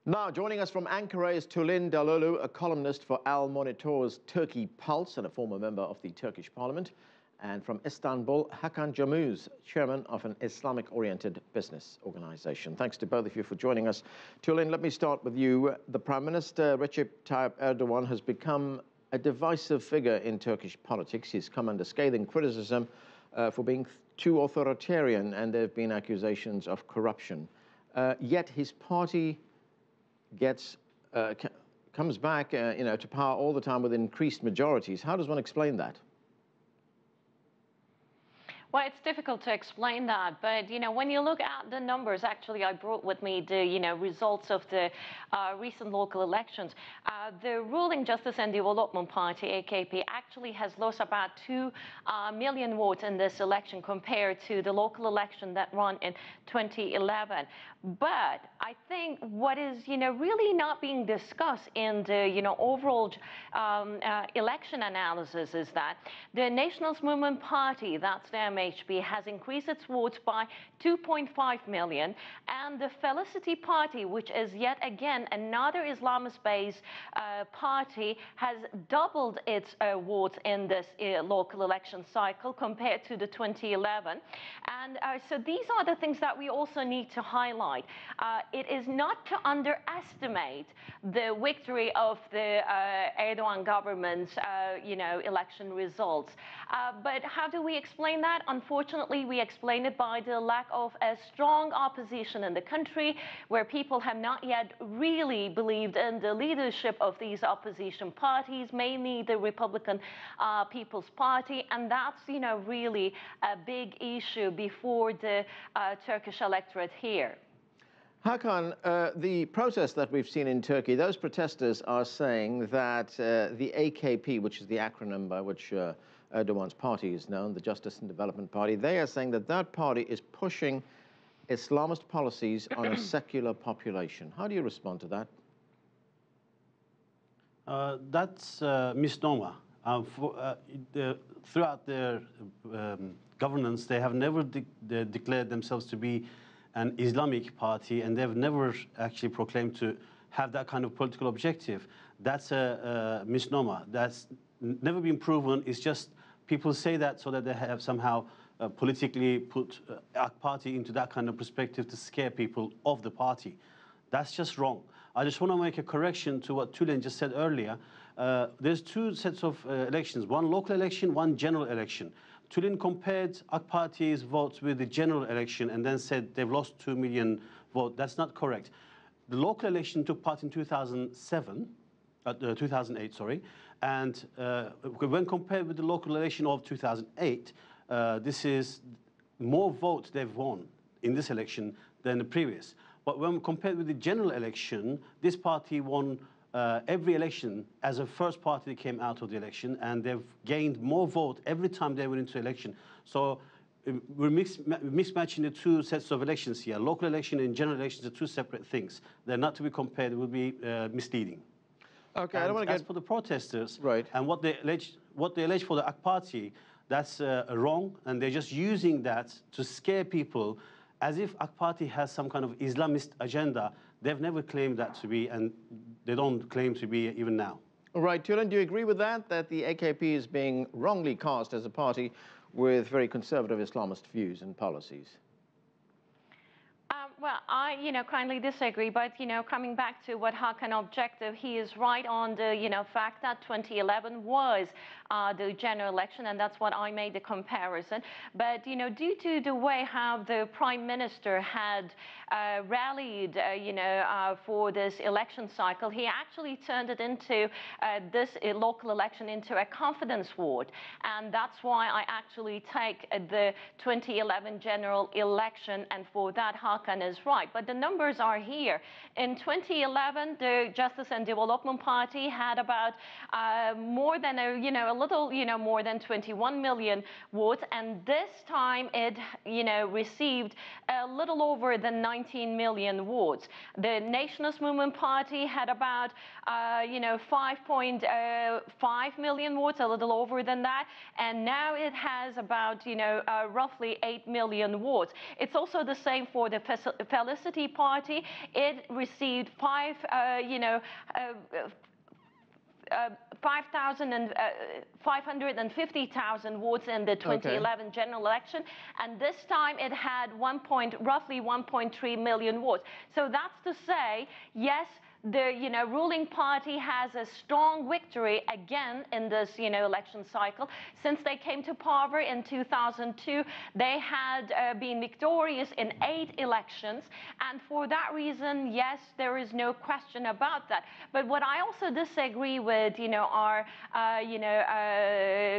Now, joining us from Ankara is Tulin Daloglu, a columnist for Al Monitor's Turkey Pulse and a former member of the Turkish Parliament. And from Istanbul, Hakan Camuz, chairman of an Islamic-oriented business organization. Thanks to both of you for joining us. Tulin, let me start with you. The Prime Minister, Recep Tayyip Erdogan, has become a divisive figure in Turkish politics. He's come under scathing criticism for being too authoritarian, and there have been accusations of corruption. Yet his party comes back to power all the time with increased majorities. How does one explain that? Well, it's difficult to explain that, but when you look at the numbers, actually, I brought with me the results of the recent local elections. The ruling Justice and Development Party (AKP) actually has lost about 2 million votes in this election compared to the local election that ran in 2011. But I think what is really not being discussed in the overall election analysis is that the Nationalist Movement Party, that's the MHP, has increased its votes by 2.5 million, and the Felicity Party, which is yet again another Islamist-based party, has doubled its votes in this local election cycle compared to the 2011. And so these are the things that we also need to highlight. It is not to underestimate the victory of the Erdogan government's election results. But how do we explain that? Unfortunately, we explain it by the lack of a strong opposition in the country, where people have not yet really believed in the leadership of these opposition parties, mainly the Republican People's Party, and that's really a big issue before the Turkish electorate here. Hakan, the protests that we've seen in Turkey, those protesters are saying that the AKP, which is the acronym by which Erdogan's party is known, the Justice and Development Party, they are saying that that party is pushing Islamist policies on a secular population. How do you respond to that? That's misnomer. Throughout their governance, they have never declared themselves to be an Islamic party, and they've never actually proclaimed to have that kind of political objective. That's a misnomer. That's never been proven. It's just people say that so that they have somehow politically put AK Party into that kind of perspective to scare people of the party. That's just wrong. I just want to make a correction to what Tulin just said earlier. There's two sets of elections, one local election, one general election. Tulin compared AK Party's votes with the general election and then said they've lost 2 million votes. That's not correct. The local election took part in 2008, sorry, and when compared with the local election of 2008, this is more votes they've won in this election than the previous. But when compared with the general election, this party won every election as a first party that came out of the election, and they've gained more vote every time they went into election. So we're mismatching the two sets of elections here. Local election and general elections are two separate things. They're not to be compared. It would be misleading. Okay, and I don't want to as for the protesters, right, and what they allege for the AK Party, that's wrong, and they're just using that to scare people as if AK Party has some kind of Islamist agenda. They've never claimed that to be, and they don't claim to be even now. All right, Tulin, do you agree with that the AKP is being wrongly cast as a party with very conservative Islamist views and policies? Well, I, kindly disagree, but, coming back to what Hakan objective, he is right on the, fact that 2011 was the general election, and that's what I made the comparison. But, due to the way how the Prime Minister had rallied, for this election cycle, he actually turned it into this local election into a confidence vote. And that's why I actually take the 2011 general election, and for that, Hakan is right. But the numbers are here. In 2011, the Justice and Development Party had about more than a little more than 21 million votes, and this time it received a little over the 19 million votes. The Nationalist Movement Party had about 5.5 million votes, a little over than that, and now it has about roughly 8 million votes. It's also the same for the Felicity Party, it received 550,000 votes in the 2011 general election, and this time it had roughly 1.3 million votes. So that's to say, yes, the ruling party has a strong victory again in this election cycle. Since they came to power in 2002, they had been victorious in 8 elections, and for that reason, yes, there is no question about that. But what I also disagree with our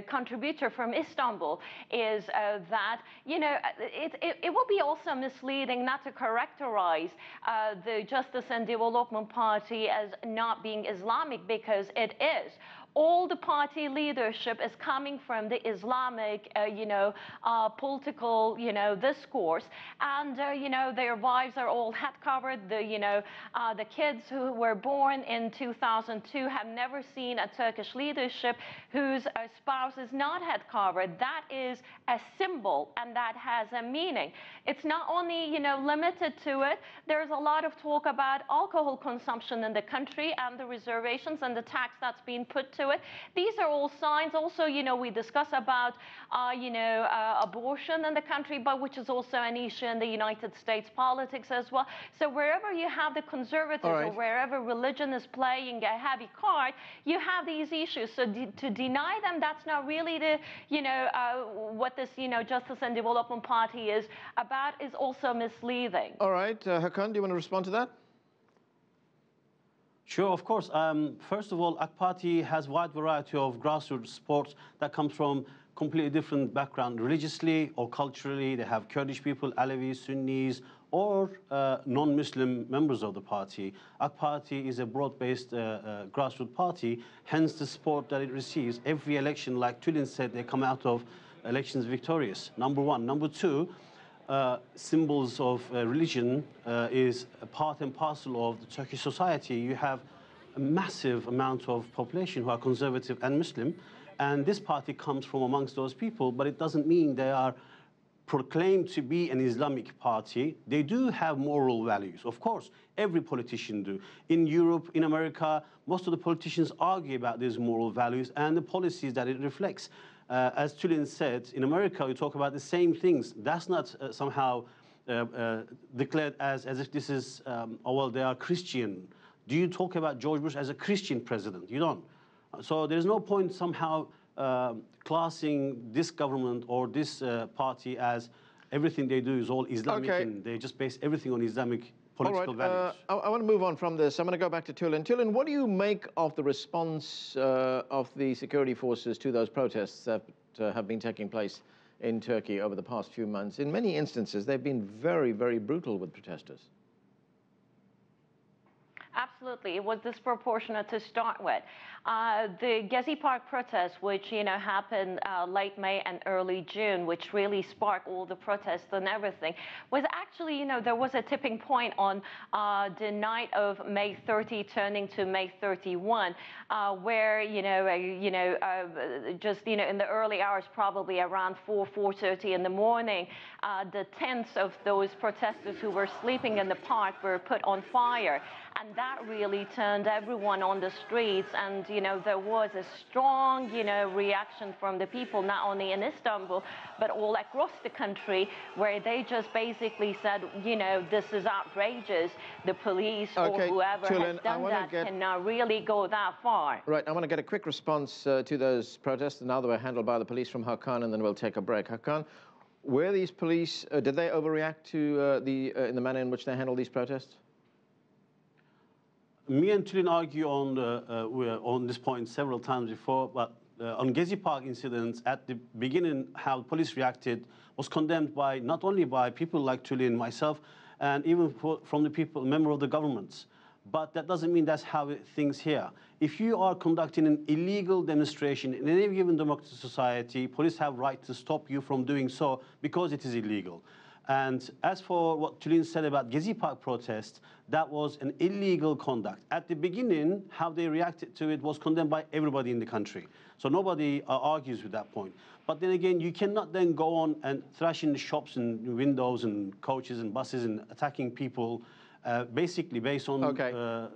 contributor from Istanbul is that it will be also misleading not to characterize the Justice and Development Party as not being Islamic, because it is. All the party leadership is coming from the Islamic, political, discourse, and their wives are all head covered. The kids who were born in 2002 have never seen a Turkish leadership whose spouse is not head covered. That is a symbol, and that has a meaning. It's not only limited to it. There's a lot of talk about alcohol consumption in the country and the reservations and the tax that's being put to it. These are all signs. Also, we discuss about, abortion in the country, but which is also an issue in the United States politics as well. So wherever you have the conservatives or wherever religion is playing a heavy card, you have these issues. So to deny them, that's not really the, what this, Justice and Development Party is about, is also misleading. All right, Hakan, do you want to respond to that? Sure, of course. First of all, AK Party has a wide variety of grassroots supports that comes from completely different background, religiously or culturally. They have Kurdish people, Alevis, Sunnis, or non-Muslim members of the party. AK Party is a broad-based grassroots party, hence the support that it receives. Every election, like Tulin said, they come out of elections victorious, number one. Number two, symbols of religion is a part and parcel of the Turkish society. You have a massive amount of population who are conservative and Muslim, and this party comes from amongst those people, but it doesn't mean they are proclaimed to be an Islamic party. They do have moral values. Of course, every politician do. In Europe, in America, most of the politicians argue about these moral values and the policies that it reflects. As Tulin said, in America, we talk about the same things. That's not somehow declared as if this is, well, they are Christian. Do you talk about George Bush as a Christian president? You don't. So there's no point somehow classing this government or this party as everything they do is all Islamic, and they just base everything on Islamic political values. I want to move on from this. I'm going to go back to Tulin. Tulin, what do you make of the response of the security forces to those protests that have been taking place in Turkey over the past few months? In many instances, they've been very, very brutal with protesters. Absolutely, it was disproportionate to start with. The Gezi Park protests, which happened late May and early June, which really sparked all the protests and everything, was actually there was a tipping point on the night of May 30 turning to May 31, where just in the early hours, probably around 4:30 in the morning, the tents of those protesters who were sleeping in the park were put on fire. And that really turned everyone on the streets, and there was a strong reaction from the people, not only in Istanbul but all across the country, where they just basically said, this is outrageous. The police or whoever has done that cannot really go that far. Right, I want to get a quick response to those protests, and now they were handled by the police, from Hakan, and then we'll take a break. Hakan, were these police, did they overreact to in the manner in which they handled these protests? Me and Tulin argue on this point several times before, but on Gezi Park incidents, at the beginning, how the police reacted was condemned by not only by people like Tulin, myself, and even from the people, member of the governments. But that doesn't mean that's how things here. If you are conducting an illegal demonstration in any given democratic society, police have right to stop you from doing so because it is illegal. And as for what Tulin said about Gezi Park protest, that was an illegal conduct. At the beginning, how they reacted to it was condemned by everybody in the country. So nobody argues with that point. But then again, you cannot then go on and thrash in the shops and windows and coaches and buses and attacking people basically based on thuggery.